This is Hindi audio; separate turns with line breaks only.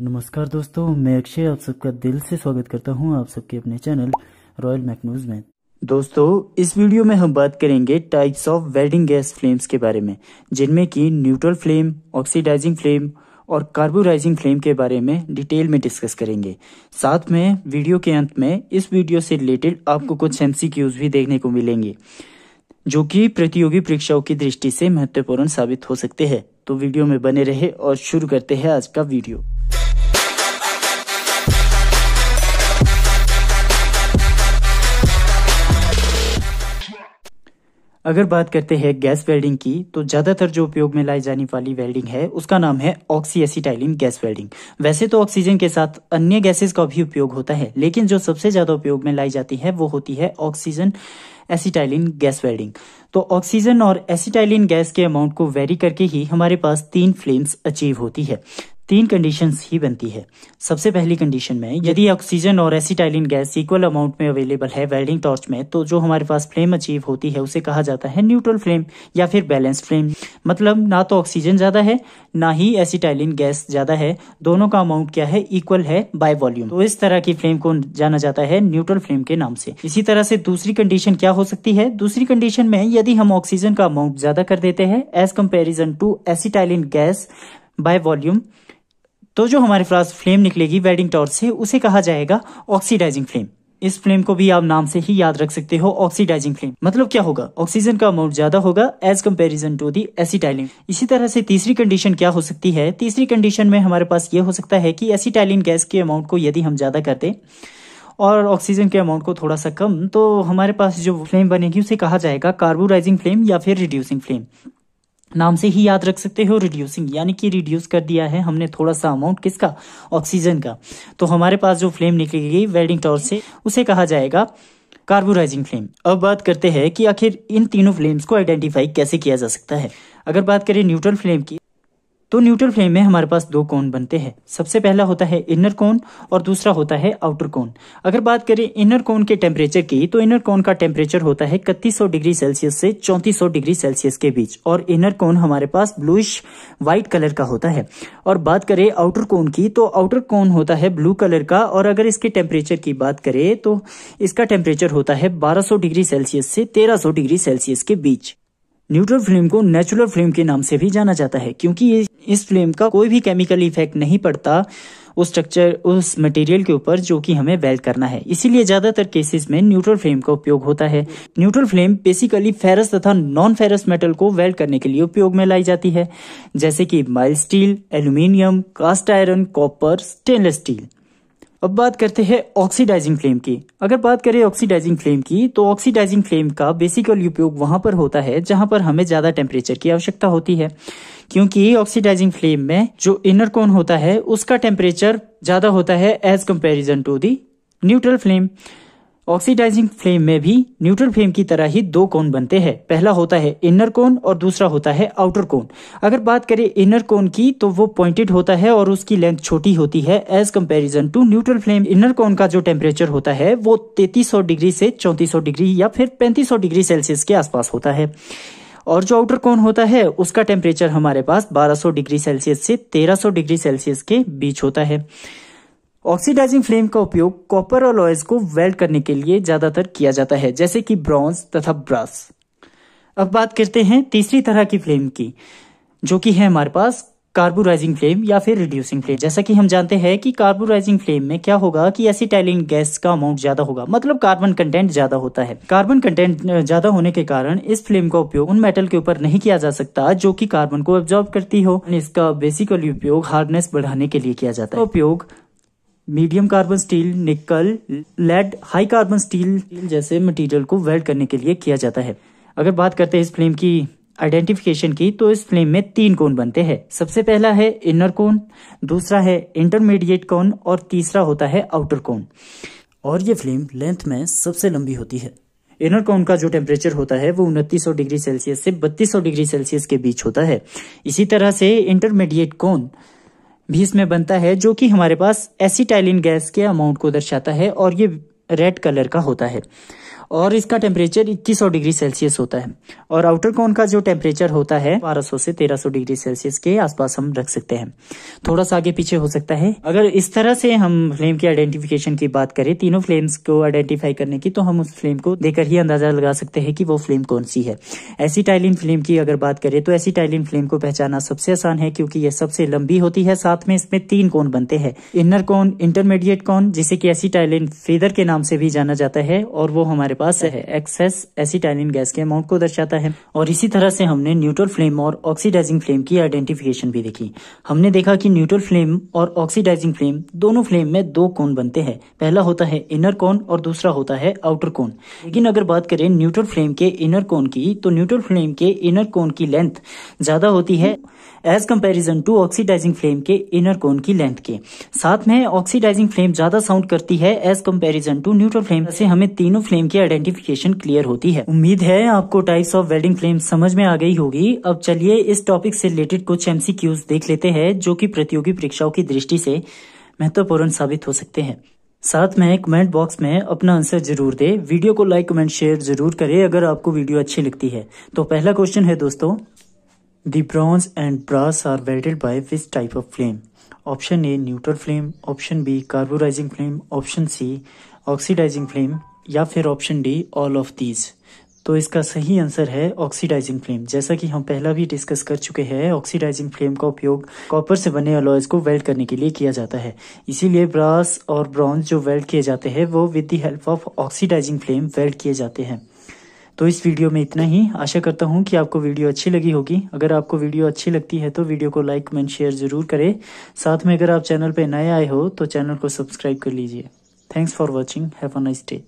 नमस्कार दोस्तों, मैं अक्षय आप सबका दिल से स्वागत करता हूं आप सबके अपने चैनल रॉयल मैकन्यूज में। दोस्तों, इस वीडियो में हम बात करेंगे types of welding gas flames के बारे में, जिनमें कि न्यूट्रल फ्लेम, ऑक्सीडाइजिंग फ्लेम और कार्बोराइजिंग फ्लेम के बारे में डिटेल में डिस्कस करेंगे। साथ में वीडियो के अंत में इस वीडियो से रिलेटेड आपको कुछ MCQs भी देखने को मिलेंगे, जो कि प्रतियोगी परीक्षाओं की दृष्टि से महत्वपूर्ण साबित हो सकते हैं। तो वीडियो में बने रहे और शुरू करते हैं आज का वीडियो। अगर बात करते हैं गैस वेल्डिंग की, तो ज्यादातर जो उपयोग में लाई जाने वाली वेल्डिंग है उसका नाम है ऑक्सी एसिटाइलिन गैस वेल्डिंग। वैसे तो ऑक्सीजन के साथ अन्य गैसेस का भी उपयोग होता है, लेकिन जो सबसे ज्यादा उपयोग में लाई जाती है वो होती है ऑक्सीजन एसिटाइलिन गैस वेल्डिंग। तो ऑक्सीजन और एसिटाइलिन गैस के अमाउंट को वेरी करके ही हमारे पास 3 फ्लेम्स अचीव होती है। 3 कंडीशंस ही बनती है। सबसे पहली कंडीशन में यदि ऑक्सीजन और एसिटाइलिन गैस इक्वल अमाउंट में अवेलेबल है वेल्डिंग टॉर्च में, तो जो हमारे पास फ्लेम अचीव होती है उसे कहा जाता है न्यूट्रल फ्लेम या फिर बैलेंस फ्लेम। मतलब ना तो ऑक्सीजन ज्यादा है ना ही एसिटाइलिन गैस ज्यादा है, दोनों का अमाउंट क्या है, इक्वल है बाय वॉल्यूम। तो इस तरह की फ्लेम को जाना जाता है न्यूट्रल फ्लेम के नाम से। इसी तरह से दूसरी कंडीशन क्या हो सकती है? दूसरी कंडीशन में यदि हम ऑक्सीजन का अमाउंट ज्यादा कर देते हैं as comparison to acetylene gas by volume, तो जो हमारे पास फ्लेम निकलेगी वेल्डिंग टॉर्च से उसे कहा जाएगा ऑक्सीडाइजिंग फ्लेम। इस फ्लेम को भी आप नाम से ही याद रख सकते हो, ऑक्सीडाइजिंग फ्लेम। मतलब क्या होगा, ऑक्सीजन का अमाउंट ज्यादा होगा as comparison to the acetylene. इसी तरह से तीसरी कंडीशन क्या हो सकती है? तीसरी कंडीशन में हमारे पास ये हो सकता है कि एसिटाइलिन गैस के अमाउंट को यदि हम ज्यादा कर दें और ऑक्सीजन के अमाउंट को थोड़ा सा कम, तो हमारे पास जो फ्लेम बनेगी उसे कहा जाएगा कार्बोराइजिंग फ्लेम या फिर रिड्यूसिंग फ्लेम। नाम से ही याद रख सकते हो रिड्यूसिंग, यानी कि रिड्यूस कर दिया है हमने थोड़ा सा अमाउंट किसका, ऑक्सीजन का। तो हमारे पास जो फ्लेम निकलेगी वेल्डिंग टॉर्च से उसे कहा जाएगा कार्बोराइजिंग फ्लेम। अब बात करते हैं कि आखिर इन तीनों फ्लेम्स को आइडेंटिफाई कैसे किया जा सकता है। अगर बात करें न्यूट्रल फ्लेम की, तो न्यूट्रल फ्लेम में हमारे पास 2 कोन बनते हैं। सबसे पहला होता है इनर कोन और दूसरा होता है आउटर कोन। अगर बात करें इनर कोन के टेम्परेचर की, तो इनर कोन का टेम्परेचर होता है 3100 डिग्री सेल्सियस से 3400 डिग्री सेल्सियस के बीच, और इनर कोन हमारे पास ब्लूइश व्हाइट कलर का होता है। और बात करें आउटर कोन की, तो आउटर कोन होता है ब्लू कलर का, और अगर इसके टेम्परेचर की बात करें तो इसका टेम्परेचर होता है 1200 डिग्री सेल्सियस से 1300 डिग्री सेल्सियस के बीच। न्यूट्रल फ्लेम को नेचुरल फ्लेम के नाम से भी जाना जाता है, क्योंकि इस फ्लेम का कोई भी केमिकल इफेक्ट नहीं पड़ता उस स्ट्रक्चर, उस मटेरियल के ऊपर जो कि हमें वेल्ड करना है। इसीलिए ज्यादातर केसेस में न्यूट्रल फ्लेम का उपयोग होता है। न्यूट्रल फ्लेम बेसिकली फेरस तथा नॉन फेरस मेटल को वेल्ड करने के लिए उपयोग में लाई जाती है, जैसे कि mild steel, aluminium, cast iron, copper, stainless steel. अब बात करते हैं ऑक्सीडाइजिंग फ्लेम की। अगर बात करें ऑक्सीडाइजिंग फ्लेम की, तो ऑक्सीडाइजिंग फ्लेम का बेसिकली उपयोग वहां पर होता है जहां पर हमें ज्यादा टेम्परेचर की आवश्यकता होती है, क्योंकि ऑक्सीडाइजिंग फ्लेम में जो इनर कोन होता है उसका टेम्परेचर ज्यादा होता है as comparison to the neutral flame. Oxidising flame में भी न्यूट्रल फ्लेम की तरह ही 2 कोन बनते हैं। पहला होता है इनर कोन और दूसरा होता है आउटर कोन। अगर बात करें इनर कोन की, तो वो पॉइंटेड होता है और उसकी लेंथ छोटी होती है as comparison to neutral flame. Inner cone का जो टेम्परेचर होता है वो 3300 डिग्री से 3400 डिग्री या फिर 3500 डिग्री सेल्सियस के आसपास होता है, और जो आउटर कोन होता है उसका टेम्परेचर हमारे पास 1200 डिग्री सेल्सियस से 1300 डिग्री सेल्सियस के बीच होता है। ऑक्सीडाइजिंग फ्लेम का उपयोग कॉपर अलॉयज को वेल्ड करने के लिए ज्यादातर किया जाता है, जैसे कि ब्रॉन्ज तथा ब्रास। अब बात करते हैं तीसरी तरह की फ्लेम की, जो कि है हमारे पास कार्बोराइजिंग फ्लेम या फिर रिड्यूसिंग फ्लेम। जैसा कि हम जानते हैं कि कार्बोराइजिंग फ्लेम में क्या होगा कि एसिटाइलिन गैस का अमाउंट ज्यादा होगा, मतलब कार्बन कंटेंट ज्यादा होता है। कार्बन कंटेंट ज्यादा होने के कारण इस फ्लेम का उपयोग उन मेटल के ऊपर नहीं किया जा सकता जो कि कार्बन को एब्जॉर्ब करती हो। इसका बेसिकली उपयोग हार्डनेस बढ़ाने के लिए किया जाता है। उपयोग मीडियम कार्बन स्टील, निकल, लेड, हाई कार्बन स्टील जैसे मटेरियल को वेल्ड करने के लिए किया जाता है। अगर बात करते हैं इस फ्लेम की आइडेंटिफिकेशन की, तो इस फ्लेम में 3 कोन बनते हैं। सबसे पहला है इनर कोन, दूसरा है इंटरमीडिएट कोन और तीसरा होता है आउटर कोन। और ये फ्लेम लेंथ में सबसे लंबी होती है। इनर कोन का जो टेम्परेचर होता है वो 2900 डिग्री सेल्सियस से 3200 डिग्री सेल्सियस के बीच होता है। इसी तरह से इंटरमीडिएट कोन भी इसमें बनता है, जो कि हमारे पास एसिटाइलिन गैस के अमाउंट को दर्शाता है, और ये रेड कलर का होता है। और इसका टेम्परेचर 2100 डिग्री सेल्सियस होता है। और आउटर कोन का जो टेम्परेचर होता है 1200 से 1300 डिग्री सेल्सियस के आसपास हम रख सकते हैं, थोड़ा सा आगे पीछे हो सकता है। अगर इस तरह से हम फ्लेम की आइडेंटिफिकेशन की बात करें, तीनों फ्लेम्स को आइडेंटिफाई करने की, तो हम उस फ्लेम को देखकर ही अंदाजा लगा सकते हैं कि वो फ्लेम कौन सी है। एसिटाइलिन फ्लेम की अगर बात करें तो एसिटाइलिन फ्लेम को पहचानना सबसे आसान है, क्योंकि यह सबसे लंबी होती है, साथ में इसमें 3 कोन बनते हैं, इनर कोन, इंटरमीडिएट कोन, जिसे कि एसिटाइलिन फेदर के नाम से भी जाना जाता है, और वो हमारे पास है एक्सेस एसिटाइलिन गैस के अमाउंट को दर्शाता है। और इसी तरह से हमने न्यूट्रल फ्लेम और ऑक्सीडाइजिंग फ्लेम की आइडेंटिफिकेशन भी देखी। हमने देखा कि न्यूट्रल फ्लेम और ऑक्सीडाइजिंग फ्लेम दोनों फ्लेम में 2 कोन बनते हैं, पहला होता है इनर कोन और दूसरा होता है आउटर कोन। लेकिन अगर बात करें न्यूट्रल फ्लेम के इनर कोन की, तो न्यूट्रल फ्लेम के इनर कोन की लेंथ ज्यादा होती है as comparison to oxidising flame के इनर कोन की लेंथ के। साथ में ऑक्सीडाइजिंग फ्लेम ज्यादा साउंड करती है as comparison to neutral flame, से हमें तीनों फ्लेम की आइडेंटिफिकेशन क्लियर होती है। उम्मीद है आपको टाइप्स ऑफ वेल्डिंग फ्लेम समझ में आ गई होगी। अब चलिए इस टॉपिक से रिलेटेड कुछ MCQs देख लेते हैं, जो कि प्रतियोगी परीक्षाओं की दृष्टि से महत्वपूर्ण साबित हो सकते हैं। साथ में कमेंट बॉक्स में अपना आंसर जरूर दे। वीडियो को लाइक, कमेंट, शेयर जरूर करें अगर आपको वीडियो अच्छी लगती है। तो पहला क्वेश्चन है दोस्तों, The bronze and brass are welded by which type of flame? Option A neutral flame, option B carburizing flame, option C oxidizing flame, या फिर option D all of these. तो इसका सही आंसर है ऑक्सीडाइजिंग फ्लेम। जैसा कि हम पहला भी डिस्कस कर चुके हैं, ऑक्सीडाइजिंग फ्लेम का उपयोग कॉपर से बने अलॉयज को वेल्ड करने के लिए किया जाता है। इसीलिए ब्रास और ब्रॉन्ज जो वेल्ड किए जाते हैं वो with the help of oxidising flame weld किए जाते हैं। तो इस वीडियो में इतना ही। आशा करता हूँ कि आपको वीडियो अच्छी लगी होगी। अगर आपको वीडियो अच्छी लगती है तो वीडियो को लाइक, कमेंट, शेयर जरूर करें। साथ में अगर आप चैनल पर नए आए हो तो चैनल को सब्सक्राइब कर लीजिए। Thanks for watching, have a nice day.